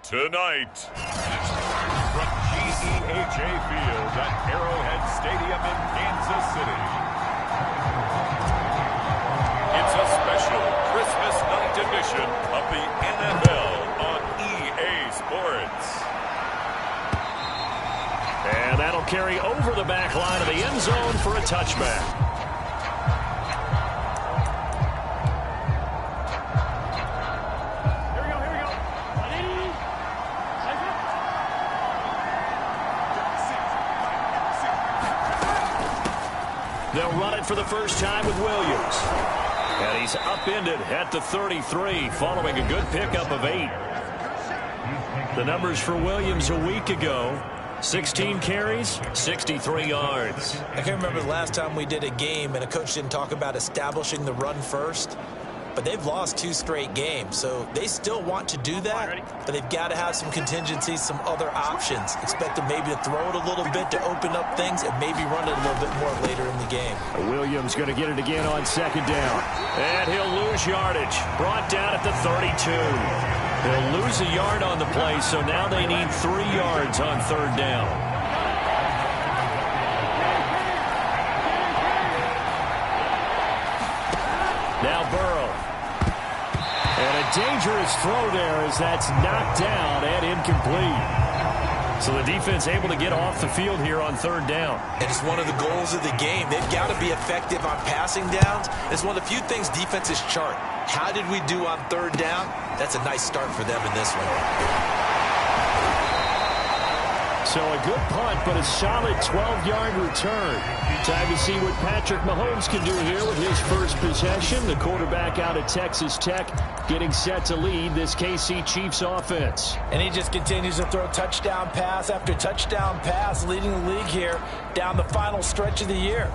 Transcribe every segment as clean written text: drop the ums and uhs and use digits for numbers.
tonight. From GEHA Field at Arrowhead Stadium in Kansas City. It's a special Christmas night edition of the NFL on EA Sports. And that'll carry over the back line of the end zone for a touchback. They'll run it for the first time with Williams. And he's upended at the 33 following a good pickup of 8. The numbers for Williams a week ago: 16 carries, 63 yards. I can't remember the last time we did a game and a coach didn't talk about establishing the run first. But they've lost 2 straight games, so they still want to do that, but they've got to have some contingencies, some other options. Expect them maybe to throw it a little bit to open up things and maybe run it a little bit more later in the game. Williams going to get it again on second down. And he'll lose yardage. Brought down at the 32. They'll lose a yard on the play, so now they need 3 yards on third down. Now Burrow. And a dangerous throw there as that's knocked down and incomplete. So the defense able to get off the field here on third down. And it's one of the goals of the game. They've got to be effective on passing downs. It's one of the few things defenses chart. How did we do on third down? That's a nice start for them in this one. So a good punt, but a solid 12-yard return. Time to see what Patrick Mahomes can do here with his first possession. The quarterback out of Texas Tech getting set to lead this KC Chiefs offense. And he just continues to throw touchdown pass after touchdown pass, leading the league here down the final stretch of the year.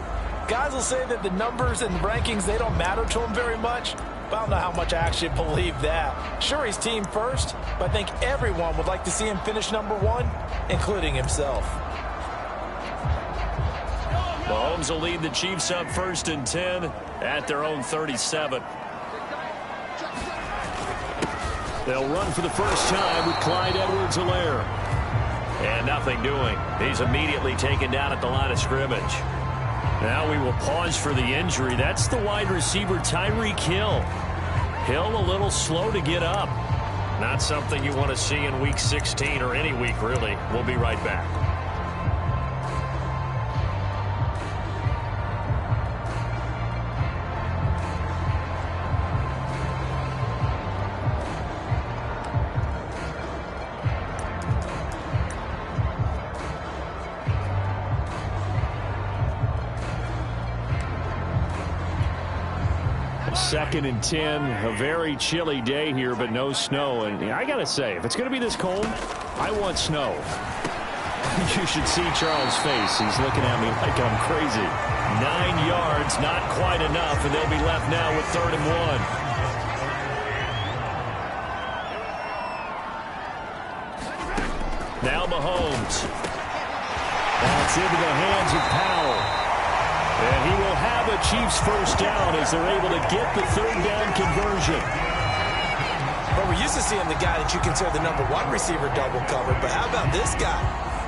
Guys will say that the numbers and rankings, they don't matter to him very much. I don't know how much I actually believe that. Sure, he's team first, but I think everyone would like to see him finish number 1, including himself. Mahomes will lead the Chiefs up 1st and 10 at their own 37. They'll run for the first time with Clyde Edwards-Helaire. And nothing doing. He's immediately taken down at the line of scrimmage. Now we will pause for the injury. That's the wide receiver, Tyreek Hill. Hill a little slow to get up. Not something you want to see in Week 16 or any week, really. We'll be right back. Second and 10, a very chilly day here, but no snow. And I got to say, if it's going to be this cold, I want snow. You should see Charles' face. He's looking at me like I'm crazy. 9 yards, not quite enough, and they'll be left now with 3rd and 1. Now Mahomes. That's into the hands of Powell. And he will have a Chiefs first down as they're able to get the 3rd down conversion. Well, we're used to seeing the guy that you consider the number 1 receiver double covered, but how about this guy?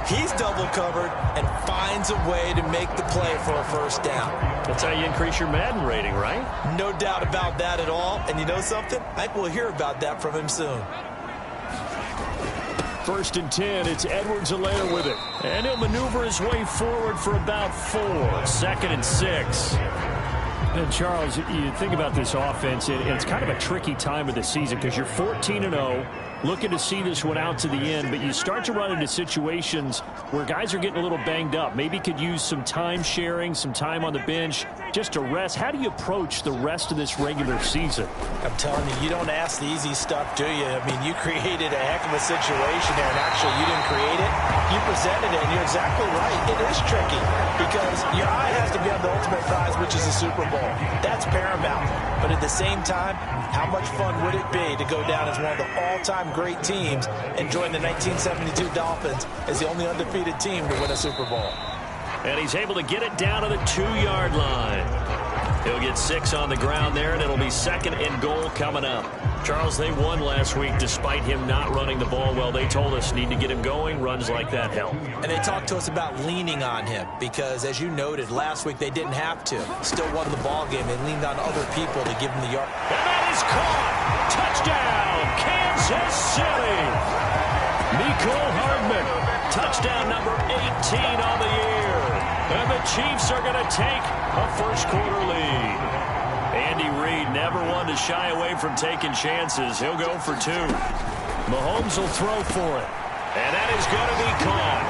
He's double covered and finds a way to make the play for a first down. That's how you increase your Madden rating, right? No doubt about that at all. And you know something? I think we'll hear about that from him soon. 1st and 10, it's Edwards-Helaire with it. And he'll maneuver his way forward for about 4. 2nd and 6. And Charles, you think about this offense, and it's kind of a tricky time of the season because you're 14-0, looking to see this one out to the end, but you start to run into situations where guys are getting a little banged up. Maybe could use some time sharing, some time on the bench just to rest. How do you approach the rest of this regular season? I'm telling you, you don't ask the easy stuff, do you? I mean, you created a heck of a situation there, and actually you didn't create it. You presented it, and you're exactly right. It is tricky because your eye has to be on the ultimate prize, which is the Super Bowl. That's paramount. But at the same time, how much fun would it be to go down as one of the all-time great teams and join the 1972 Dolphins as the only undefeated team to win a Super Bowl? And he's able to get it down to the 2-yard line. He'll get 6 on the ground there, and it'll be 2nd and goal coming up. Charles, they won last week despite him not running the ball well. They told us need to get him going. Runs like that help. And they talked to us about leaning on him because, as you noted, last week they didn't have to. Still won the ball game. They leaned on other people to give him the yard. And that is caught. Touchdown, Kansas City. Mecole Hardman, touchdown number 18 on the year. And the Chiefs are going to take a first-quarter lead. Andy Reid never one to shy away from taking chances. He'll go for 2. Mahomes will throw for it. And that is going to be caught.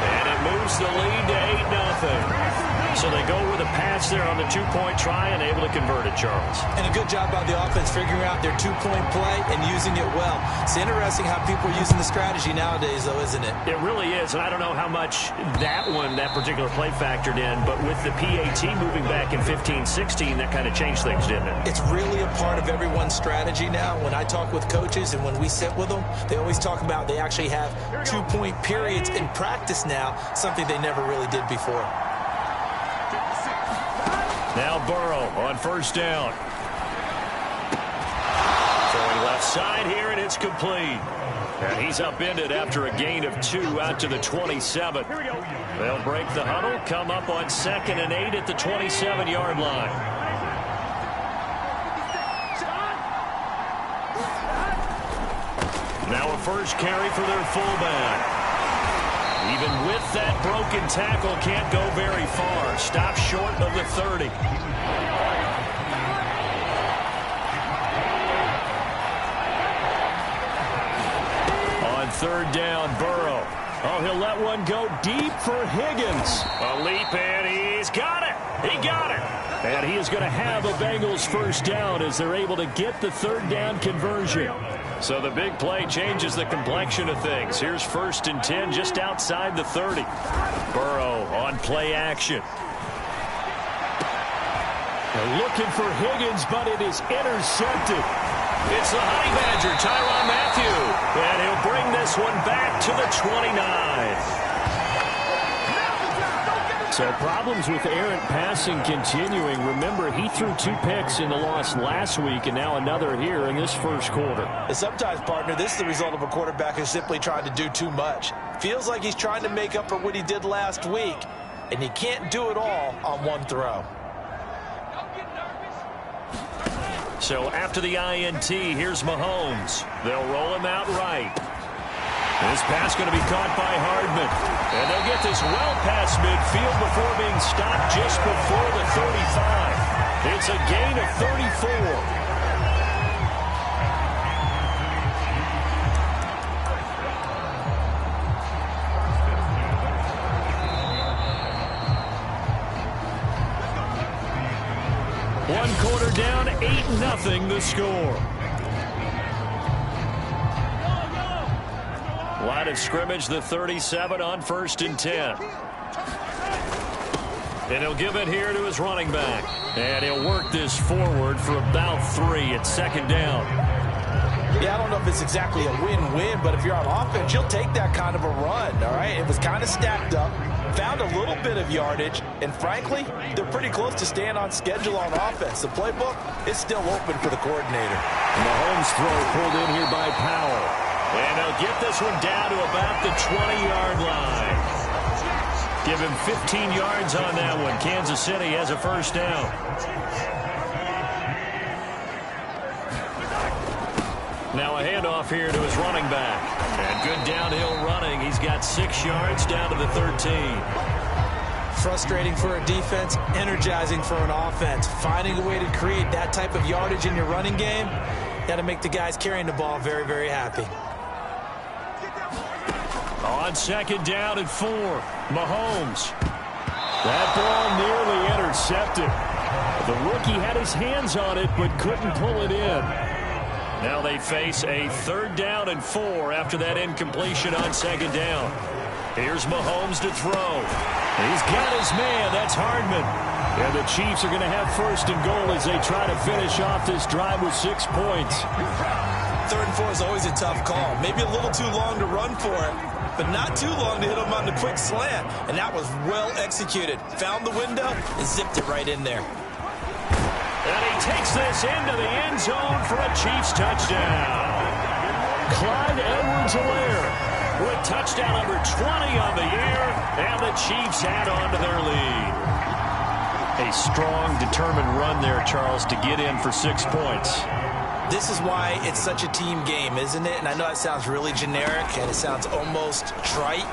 And it moves the lead to 8-0. So they go with a pass there on the 2-point try and able to convert it, Charles. And a good job by the offense figuring out their 2-point play and using it well. It's interesting how people are using the strategy nowadays, though, isn't it? It really is, and I don't know how much that particular play factored in, but with the PAT moving back in 15-16, that kind of changed things, didn't it? It's really a part of everyone's strategy now. When I talk with coaches and when we sit with them, they always talk about they actually have 2-point periods in practice now, something they never really did before. Now Burrow on first down. Throwing left side here, and it's complete. And he's upended after a gain of 2 out to the 27. They'll break the huddle, come up on 2nd and 8 at the 27-yard line. Now a first carry for their fullback. Even with that broken tackle, can't go very far. Stop short of the 30. On 3rd down, Burrow. Oh, he'll let one go deep for Higgins. A leap, and he's got it. He got it. And he is going to have a Bengals first down as they're able to get the 3rd down conversion. So the big play changes the complexion of things. Here's 1st and 10 just outside the 30. Burrow on play action. They're looking for Higgins, but it is intercepted. It's the Honey Badger, Tyrann Mathieu. And he'll bring this one back to the 29. So problems with errant passing continuing. Remember, he threw 2 picks in the loss last week and now another here in this first quarter. And sometimes, partner, this is the result of a quarterback who's simply trying to do too much. Feels like he's trying to make up for what he did last week, and he can't do it all on one throw. So after the INT, here's Mahomes. They'll roll him out right. This pass going to be caught by Hardman. And they'll get this well past midfield before being stopped just before the 35. It's a gain of 34. One quarter down, 8-0 the score. Line of scrimmage, the 37 on 1st and 10. And he'll give it here to his running back. And he'll work this forward for about 3 at 2nd down. Yeah, I don't know if it's exactly a win-win, but if you're on offense, you'll take that kind of a run, all right? It was kind of stacked up, found a little bit of yardage, and frankly, they're pretty close to staying on schedule on offense. The playbook is still open for the coordinator. Mahomes throw pulled in here by Powell. And they'll get this one down to about the 20-yard line. Give him 15 yards on that one. Kansas City has a first down. Now a handoff here to his running back. And good downhill running. He's got 6 yards down to the 13. Frustrating for a defense, energizing for an offense. Finding a way to create that type of yardage in your running game, got to make the guys carrying the ball very, very happy. On 2nd down and 4, Mahomes. That ball nearly intercepted. The rookie had his hands on it but couldn't pull it in. Now they face a 3rd down and 4 after that incompletion on 2nd down. Here's Mahomes to throw. He's got his man. That's Hardman. And the Chiefs are going to have 1st and goal as they try to finish off this drive with 6 points. 3rd and 4 is always a tough call. Maybe a little too long to run for it, but not too long to hit him on the quick slant. And that was well executed. Found the window and zipped it right in there. And he takes this into the end zone for a Chiefs touchdown. Clyde Edwards-Helaire with touchdown number 20 on the year, and the Chiefs add on to their lead. A strong, determined run there, Charles, to get in for 6 points. This is why it's such a team game, isn't it? And I know it sounds really generic, and it sounds almost trite,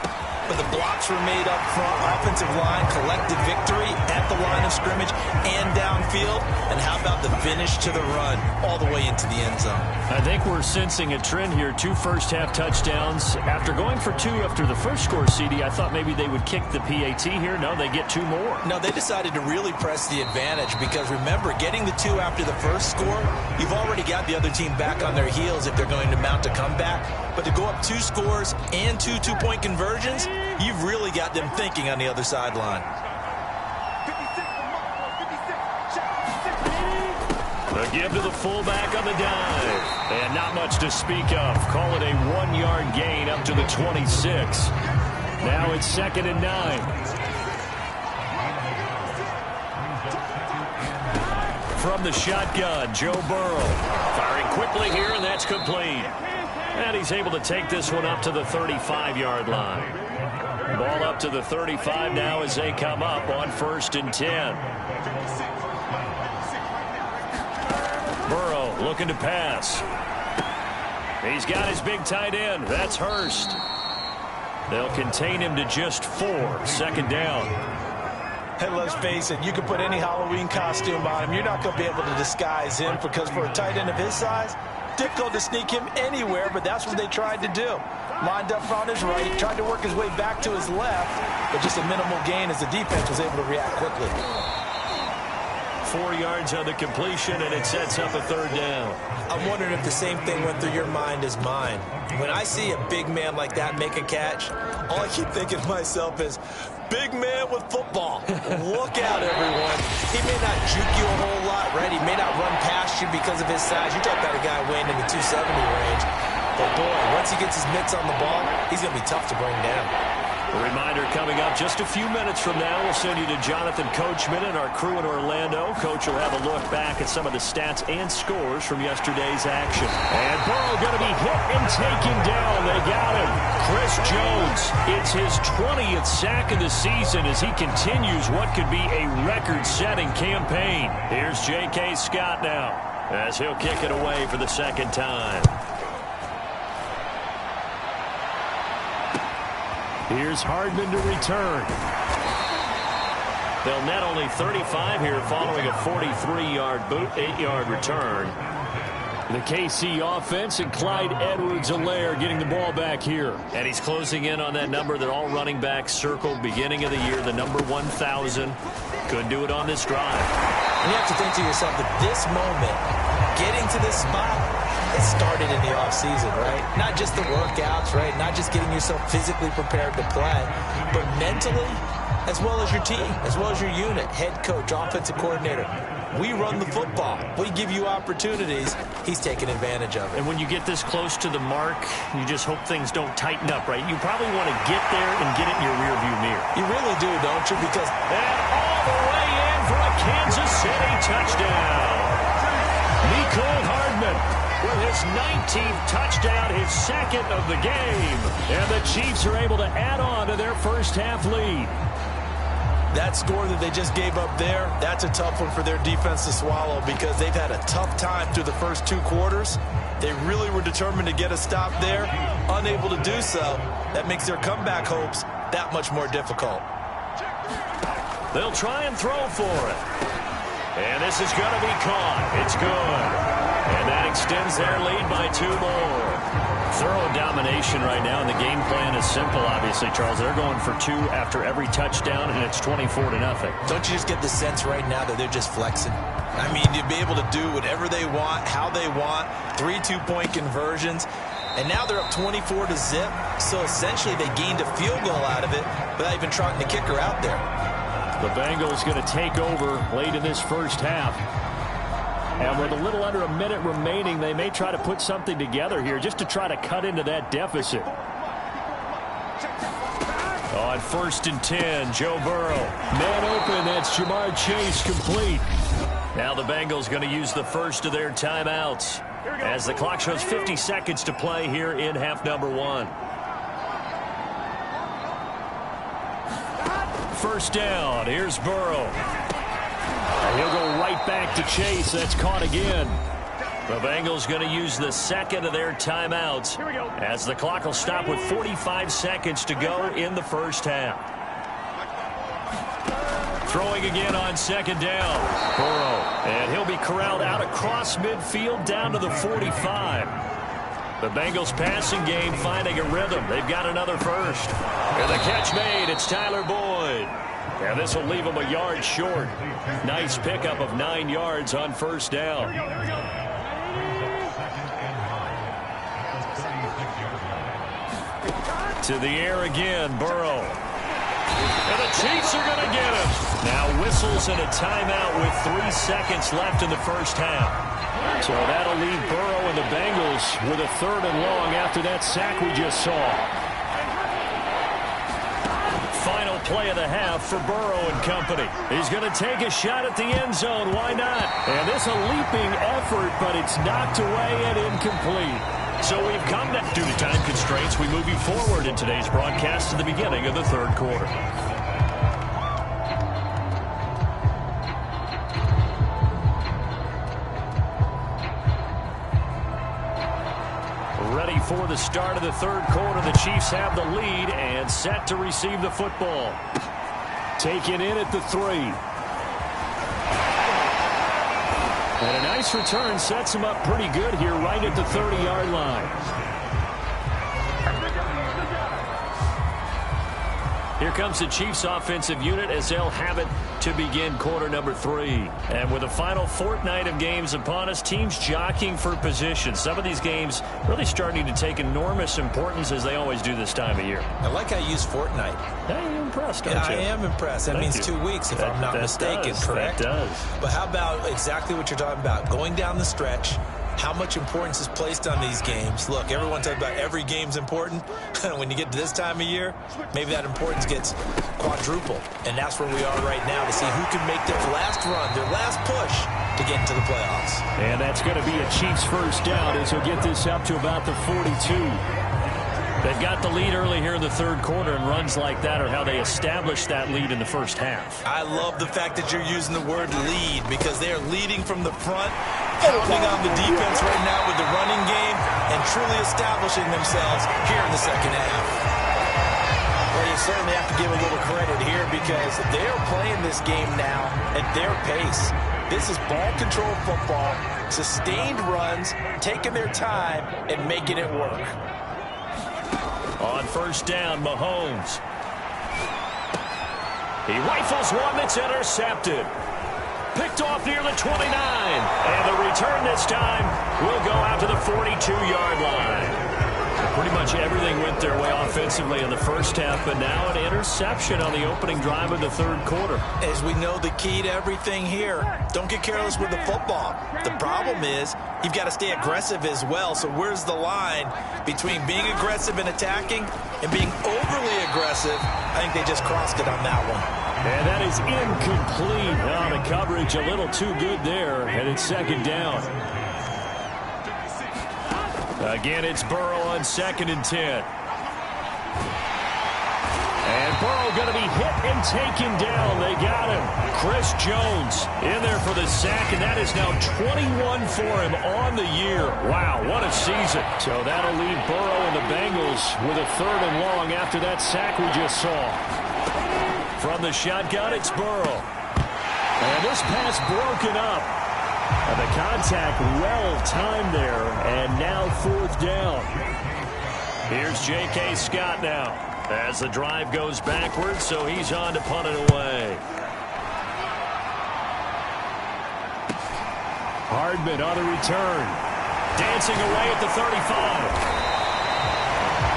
but the blocks were made up front, offensive line, collective victory at the line of scrimmage and downfield. And how about the finish to the run all the way into the end zone? I think we're sensing a trend here. 2 first-half touchdowns. After going for 2 after the first score, CD, I thought maybe they would kick the PAT here. No, they get 2 more. No, they decided to really press the advantage because, remember, getting the 2 after the first score, you've already got the other team back on their heels if they're going to mount a comeback. But to go up 2 scores and 2 two-point conversions, you've really got them thinking on the other sideline. The give to the fullback on the dive. And not much to speak of. Call it a 1-yard gain up to the 26. Now it's 2nd and 9. From the shotgun, Joe Burrow. Firing quickly here, and that's complete. And he's able to take this one up to the 35-yard line. Ball up to the 35 now as they come up on 1st and 10. Burrow looking to pass. He's got his big tight end. That's Hurst. They'll contain him to just 4. 2nd down. And let's face it, you can put any Halloween costume on him. You're not going to be able to disguise him because for a tight end of his size, difficult to sneak him anywhere, but that's what they tried to do. Lined up on his right, tried to work his way back to his left, but just a minimal gain as the defense was able to react quickly. 4 yards on the completion, and it sets up a 3rd down. I'm wondering if the same thing went through your mind as mine. When I see a big man like that make a catch, all I keep thinking to myself is, big man with football. Look out, everyone. He may not juke you a whole lot, right? He may not run past you because of his size. You're talking about a guy weighing in the 270 range. But, boy, once he gets his mitts on the ball, he's going to be tough to bring down. A reminder coming up just a few minutes from now. We'll send you to Jonathan Coachman and our crew in Orlando. Coach will have a look back at some of the stats and scores from yesterday's action. And Burrow going to be hit and taken down. They got him. Chris Jones, it's his 20th sack of the season as he continues what could be a record-setting campaign. Here's J.K. Scott now as he'll kick it away for the 2nd time. Here's Hardman to return. They'll net only 35 here following a 43-yard boot, 8-yard return. The KC offense and Clyde Edwards-Helaire getting the ball back here. And he's closing in on that number that all running backs circled beginning of the year, the number 1,000. Couldn't do it on this drive. And you have to think to yourself that this moment, getting to this spot, it started in the offseason, right? Not just the workouts, right? Not just getting yourself physically prepared to play, but mentally, as well as your team, as well as your unit, head coach, offensive coordinator. We run the football. We give you opportunities. He's taking advantage of it. And when you get this close to the mark, you just hope things don't tighten up, right? You probably want to get there and get it in your rearview mirror. You really do, don't you? Because and all the way in for a Kansas City touchdown. Mecole Hardman with his 19th touchdown, his 2nd of the game. And the Chiefs are able to add on to their first-half lead. That score that they just gave up there, that's a tough one for their defense to swallow because they've had a tough time through the first 2 quarters. They really were determined to get a stop there, unable to do so. That makes their comeback hopes that much more difficult. They'll try and throw for it. And this is going to be caught. It's good. And that extends their lead by 2 more. Thorough domination right now, and the game plan is simple, obviously, Charles. They're going for 2 after every touchdown, and it's 24-0. Don't you just get the sense right now that they're just flexing? I mean, to be able to do whatever they want, how they want, 3 two-point conversions, and now they're up 24-0. So essentially they gained a field goal out of it without even trotting the kicker out there. The Bengals going to take over late in this first half. And with a little under a minute remaining, they may try to put something together here just to try to cut into that deficit. On 1st and 10, Joe Burrow. Man open, that's Jamar Chase complete. Now the Bengals going to use the first of their timeouts as the clock shows 50 seconds to play here in half number 1. First down. Here's Burrow. And he'll go right back to Chase. That's caught again. The Bengals going to use the second of their timeouts as the clock will stop with 45 seconds to go in the first half. Throwing again on second down. Burrow. And he'll be corralled out across midfield down to the 45. The Bengals passing game finding a rhythm. They've got another first. And the catch made. It's Tyler Boyd. And this will leave him a yard short. Nice pickup of 9 yards on first down. To the air again, Burrow. And the Chiefs are going to get him. Now whistles and a timeout with 3 seconds left in the first half. So that'll leave Burrow and the Bengals with a 3rd and long after that sack we just saw. Final play of the half for Burrow and company. He's going to take a shot at the end zone. Why not? And this a leaping effort, but it's knocked away and incomplete. So we've come to, due to time constraints, we move you forward in today's broadcast to the beginning of the 3rd quarter. Ready for the start of the 3rd quarter. The Chiefs have the lead and set to receive the football. Taken in at the 3. And a nice return sets him up pretty good here right at the 30-yard line. Here comes the Chiefs offensive unit as they'll have it to begin quarter number 3. And with the final fortnight of games upon us, teams jockeying for position. Some of these games really starting to take enormous importance as they always do this time of year. I like how you use fortnight. Hey, you're impressed, aren't you? I am impressed. That means 2 weeks if I'm not mistaken, correct? That does. But how about exactly what you're talking about? Going down the stretch, how much importance is placed on these games. Look, everyone talks about every game's important. When you get to this time of year, maybe that importance gets quadrupled. And that's where we are right now to see who can make their last run, their last push to get into the playoffs. And that's going to be a Chiefs first down as he'll get this up to about the 42. They've got the lead early here in the 3rd quarter, and runs like that are how they establish that lead in the first half. I love the fact that you're using the word lead because they're leading from the front, pounding on the defense right now with the running game, and truly establishing themselves here in the second half. Well, you certainly have to give a little credit here because they're playing this game now at their pace. This is ball control football, sustained runs, taking their time, and making it work. On first down, Mahomes. He rifles one that's intercepted. Picked off near the 29. And the return this time will go out to the 42-yard line. Pretty much everything went their way offensively in the first half, but now an interception on the opening drive of the 3rd quarter. As we know, the key to everything here, don't get careless with the football. The problem is you've got to stay aggressive as well. So where's the line between being aggressive and attacking and being overly aggressive? I think they just crossed it on that one. And that is incomplete. Now the coverage a little too good there, and it's second down. Again, it's Burrow on 2nd and 10. And Burrow going to be hit and taken down. They got him. Chris Jones in there for the sack, and that is now 21 for him on the year. Wow, what a season. So that'll leave Burrow and the Bengals with a 3rd and long after that sack we just saw. From the shotgun, it's Burrow. And this pass broken up. And the contact well-timed there, and now 4th down. Here's J.K. Scott now as the drive goes backwards, so he's on to punt it away. Hardman on the return. Dancing away at the 35.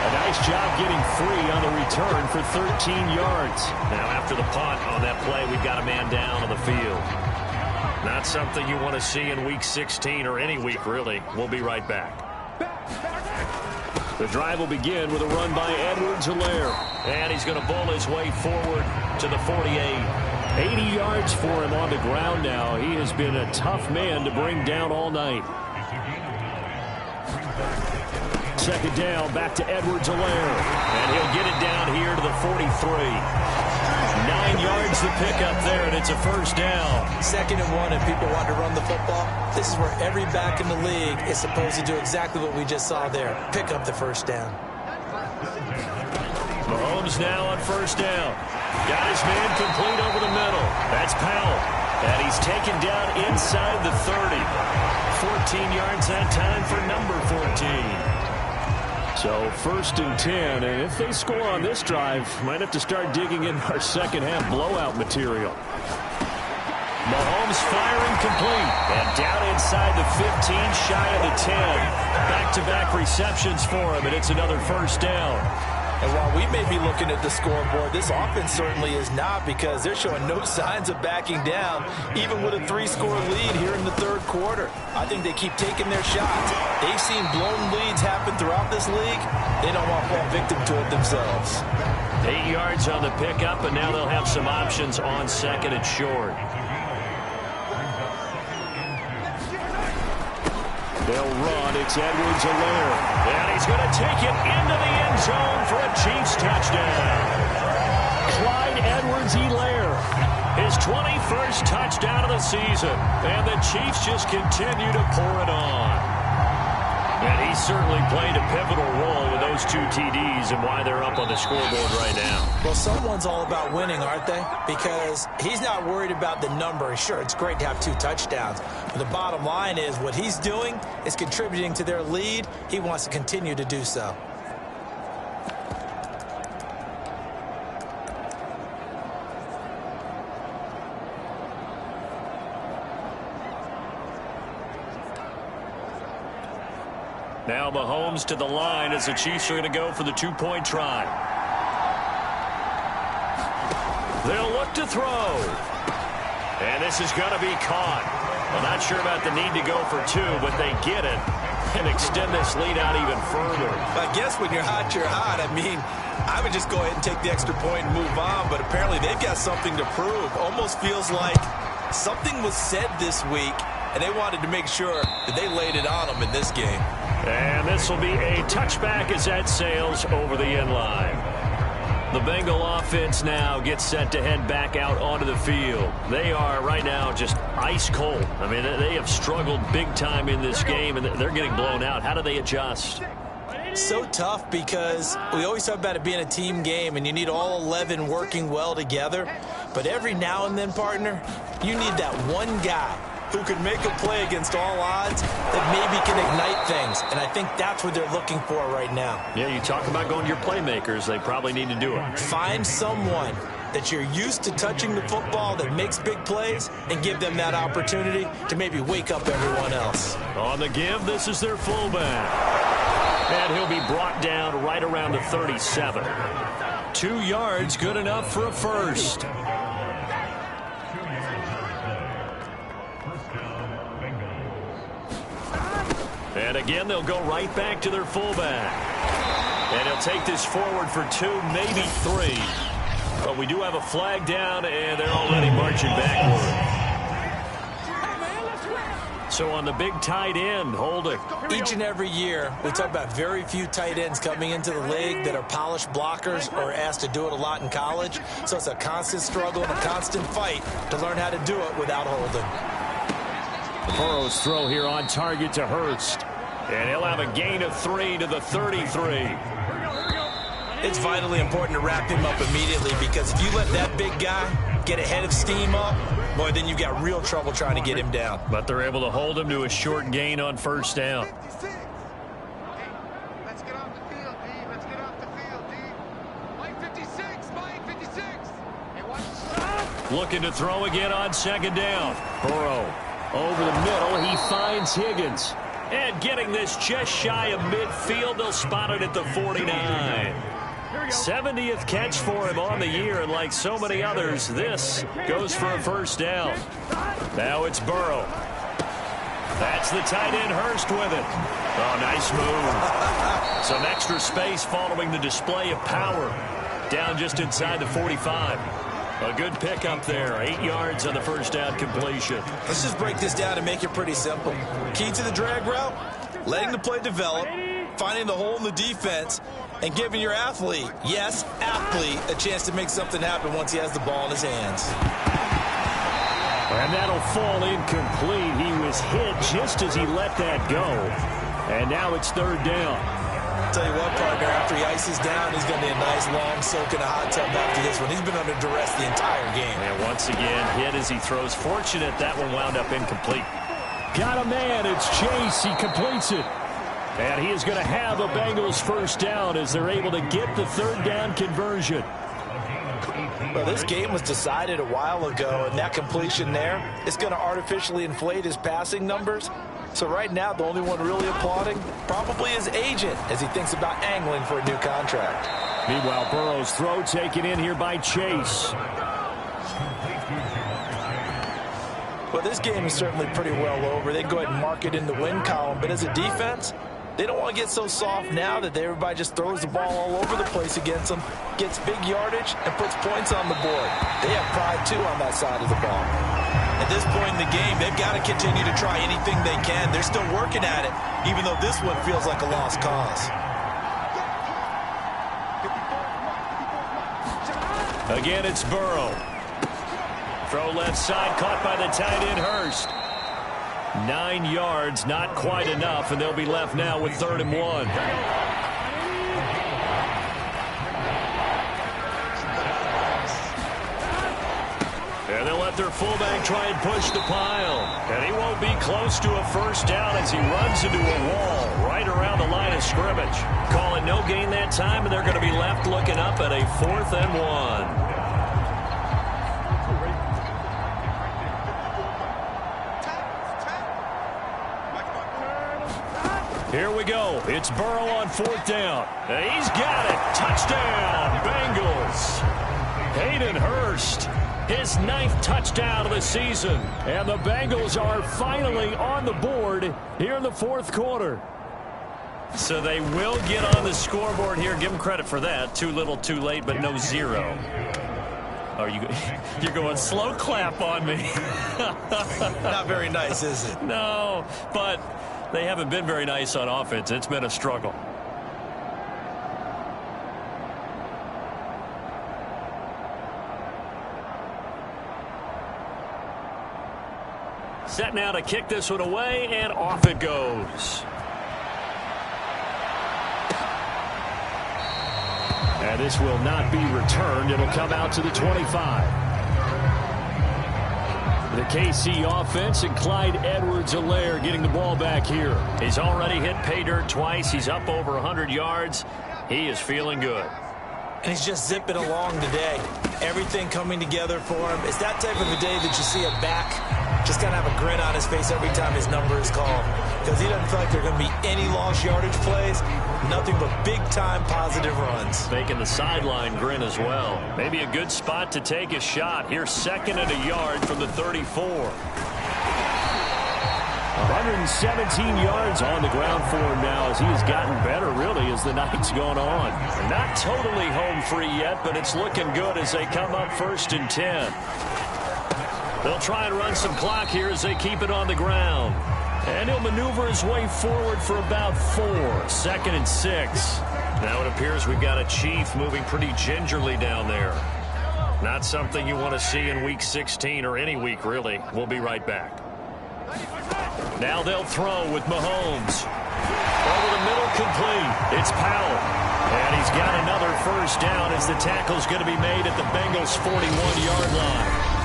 A nice job getting free on the return for 13 yards. Now after the punt on that play, we've got a man down on the field. Not something you want to see in Week 16 or any week, really. We'll be right back. The drive will begin with a run by Edwards-Helaire. And he's going to bowl his way forward to the 48. 80 yards for him on the ground now. He has been a tough man to bring down all night. Second down, back to Edwards-Helaire. And he'll get it down here to the 43. 9 yards to pick up there, and it's a first down. 2nd and 1, and people want to run the football. This is where every back in the league is supposed to do exactly what we just saw there. Pick up the first down. Mahomes now on first down. Got his man complete over the middle. That's Powell. And he's taken down inside the 30. 14 yards that time for number 14. So 1st and 10, and if they score on this drive, might have to start digging in our second half blowout material. Mahomes firing complete, and down inside the 15, shy of the 10. Back-to-back receptions for him, and it's another first down. And while we may be looking at the scoreboard, this offense certainly is not, because they're showing no signs of backing down, even with a 3-score lead here in the 3rd quarter. I think they keep taking their shots. They've seen blown leads happen throughout this league. They don't want to fall victim to it themselves. 8 yards on the pickup, and now they'll have some options on 2nd and short. They'll run. It's Edwards-Helaire. And he's going to take it into the end zone for a Chiefs touchdown. Clyde Edwards-Helaire, his 21st touchdown of the season. And the Chiefs just continue to pour it on. And he certainly played a pivotal role with those 2 TDs and why they're up on the scoreboard right now. Well, someone's all about winning, aren't they? Because he's not worried about the number. Sure, it's great to have 2 touchdowns. But the bottom line is what he's doing is contributing to their lead. He wants to continue to do so. Now Mahomes to the line as the Chiefs are going to go for the 2-point try. They'll look to throw. And this is going to be caught. I'm not sure about the need to go for 2, but they get it and extend this lead out even further. I guess when you're hot, you're hot. I mean, I would just go ahead and take the extra point and move on, but apparently they've got something to prove. Almost feels like something was said this week, and they wanted to make sure that they laid it on them in this game. And this will be a touchback as that sails over the end line. The Bengal offense now gets set to head back out onto the field. They are right now just ice cold. I mean, they have struggled big time in this game, and they're getting blown out. How do they adjust? So tough, because we always talk about it being a team game, and you need all 11 working well together. But every now and then, partner, you need that one guy who can make a play against all odds that maybe can ignite things. And I think that's what they're looking for right now. Yeah, you talk about going to your playmakers. They probably need to do it. Find someone that you're used to touching the football that makes big plays and give them that opportunity to maybe wake up everyone else. On the give, this is their fullback. And he'll be brought down right around the 37. 2 yards, good enough for a first. And again, they'll go right back to their fullback. And he'll take this forward for 2, maybe 3. But we do have a flag down, and they're already marching backward. So on the big tight end, holding. Each and every year, we talk about very few tight ends coming into the league that are polished blockers or asked to do it a lot in college. So it's a constant struggle and a constant fight to learn how to do it without holding. Burrow's throw here on target to Hurst. And he'll have a gain of 3 to the 33. It's vitally important to wrap him up immediately, because if you let that big guy get a head of steam up, boy, then you've got real trouble trying to get him down. But they're able to hold him to a short gain on first down. Let's get off the field, D. Let's get off the field, D. Mike 56, Mike 56. Hey, watch the... Looking to throw again on second down. Burrow over the middle. He finds Higgins. And getting this just shy of midfield, they'll spot it at the 49. 70th catch for him on the year, and like so many others, this goes for a first down. Now it's Burrow. That's the tight end, Hurst, with it. Oh, nice move. Some extra space following the display of power. Down just inside the 45. A good pickup there. 8 yards on the first down completion. Let's just break this down and make it pretty simple. Key to the drag route, letting the play develop, finding the hole in the defense, and giving your athlete, yes, athlete, a chance to make something happen once he has the ball in his hands. And that'll fall incomplete. He was hit just as he let that go. And now it's third down. I'll tell you what, partner, after he ices down, he's going to need a nice long soak in a hot tub after this one. He's been under duress the entire game. And once again, hit as he throws. Fortunate that one wound up incomplete. Got a man. It's Chase. He completes it. And he is going to have a Bengals first down as they're able to get the third down conversion. Well, this game was decided a while ago, and that completion there is going to artificially inflate his passing numbers. So right now, the only one really applauding probably his agent as he thinks about angling for a new contract. Meanwhile, Burrow's throw taken in here by Chase. Well, this game is certainly pretty well over. They go ahead and mark it in the win column, but as a defense, they don't want to get so soft now that everybody just throws the ball all over the place against them, gets big yardage, and puts points on the board. They have pride, too, on that side of the ball. At this point in the game, they've got to continue to try anything they can. They're still working at it, even though this one feels like a lost cause. Again, it's Burrow. Throw left side, caught by the tight end, Hurst. 9 yards, not quite enough, and they'll be left now with 3rd and 1. And they'll let their fullback try and push the pile. And he won't be close to a first down as he runs into a wall right around the line of scrimmage. Call it no gain that time, and they're going to be left looking up at a 4th and 1. Here we go. It's Burrow on 4th down. And he's got it. Touchdown, Bengals. Hayden Hurst, his 9th touchdown of the season. And the Bengals are finally on the board here in the 4th quarter. So they will get on the scoreboard here. Give them credit for that. Too little, too late, but no 0. Are you're going slow clap on me. Not very nice, is it? No, but they haven't been very nice on offense. It's been a struggle. Set now to kick this one away, and off it goes. And this will not be returned. It'll come out to the 25. The KC offense and Clyde Edwards-Helaire getting the ball back here. He's already hit pay dirt twice. He's up over 100 yards. He is feeling good. And he's just zipping along today. Everything coming together for him. It's that type of a day that you see a back just kind of have a grin on his face every time his number is called. Because he doesn't feel like there are going to be any lost yardage plays. Nothing but big-time positive runs. Making the sideline grin as well. Maybe a good spot to take a shot. Here's 2nd and a yard from the 34. 117 yards on the ground for him now as he has gotten better, really, as the night's gone on. Not totally home free yet, but it's looking good as they come up 1st and 10. They'll try and run some clock here as they keep it on the ground. And he'll maneuver his way forward for about 4. 2nd and 6. Now it appears we've got a Chief moving pretty gingerly down there. Not something you want to see in Week 16 or any week, really. We'll be right back. Now they'll throw with Mahomes. Over the middle, complete. It's Powell. And he's got another first down as the tackle's going to be made at the Bengals' 41-yard line.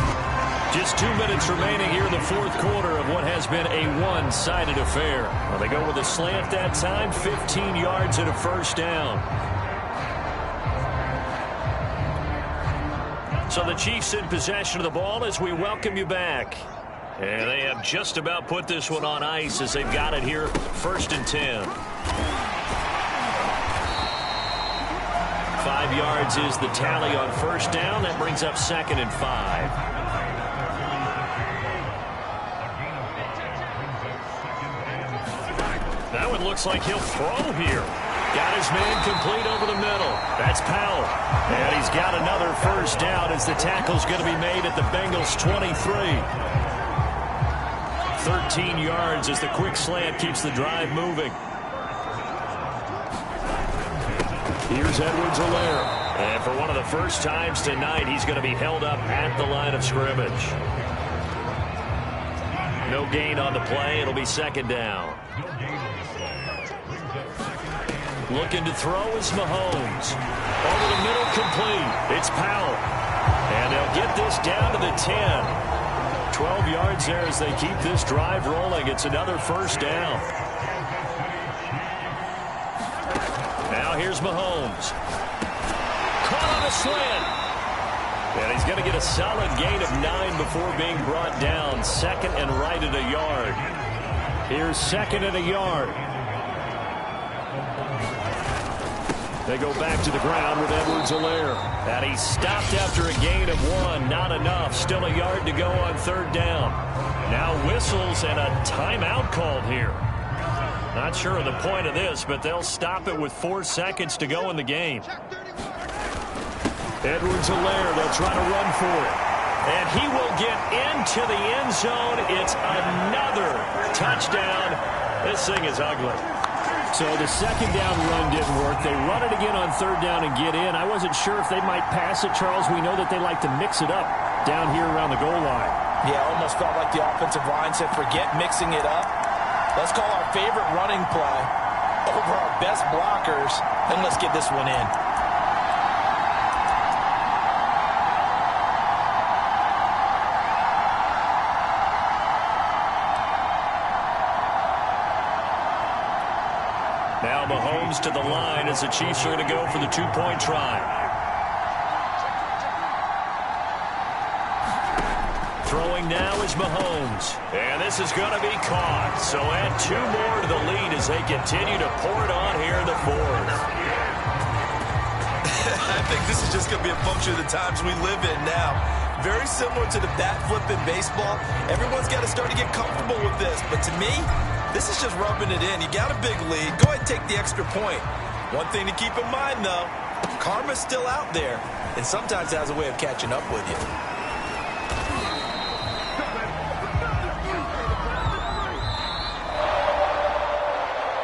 Just 2 minutes remaining here in the 4th quarter of what has been a one-sided affair. Well, they go with a slant that time, 15 yards and a first down. So the Chiefs in possession of the ball as we welcome you back. And they have just about put this one on ice as they've got it here, 1st and 10. 5 yards is the tally on first down. That brings up 2nd and 5. That one looks like he'll throw here. Got his man complete over the middle. That's Powell. And he's got another first down as the tackle's going to be made at the Bengals 23. 13 yards as the quick slant keeps the drive moving. Here's Edwards-Helaire. And for one of the first times tonight, he's going to be held up at the line of scrimmage. No gain on the play. It'll be second down. Looking to throw is Mahomes. Over the middle, complete. It's Powell. And they'll get this down to the 10. 12 yards there as they keep this drive rolling. It's another first down. Now here's Mahomes. Caught on a slant. And he's going to get a solid gain of 9 before being brought down. Second and right at a yard. Here's second and a yard. They go back to the ground with Edwards-Helaire. And he stopped after a gain of 1. Not enough. Still a yard to go on third down. Now whistles and a timeout called here. Not sure of the point of this, but they'll stop it with 4 seconds to go in the game. Edwards-Helaire, they'll try to run for it. And he will get into the end zone. It's another touchdown. This thing is ugly. So the second down run didn't work. They run it again on third down and get in. I wasn't sure if they might pass it, Charles. We know that they like to mix it up down here around the goal line. Yeah, almost felt like the offensive line said, forget mixing it up. Let's call our favorite running play over our best blockers, and let's get this one in. Now Mahomes to the line as the Chiefs are going to go for the two-point try. Throwing now is Mahomes. And this is going to be caught. So add 2 more to the lead as they continue to pour it on here in the fourth. I think this is just going to be a function of the times we live in now. Very similar to the bat flip in baseball. Everyone's got to start to get comfortable with this. But to me, this is just rubbing it in. You got a big lead. Go ahead and take the extra point. One thing to keep in mind, though, karma's still out there. And sometimes it has a way of catching up with you.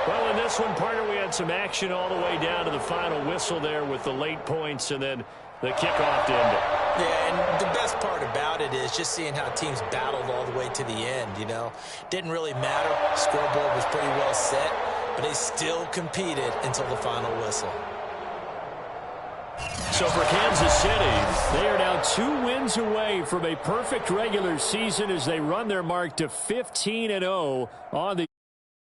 Well, in this one, partner, we had some action all the way down to the final whistle there with the late points and then the kickoff to end it. Yeah, and the best part about it is just seeing how teams battled all the way to the end, you know. Didn't really matter. Scoreboard was pretty well set, but they still competed until the final whistle. So for Kansas City, they are now 2 wins away from a perfect regular season as they run their mark to 15-0 on the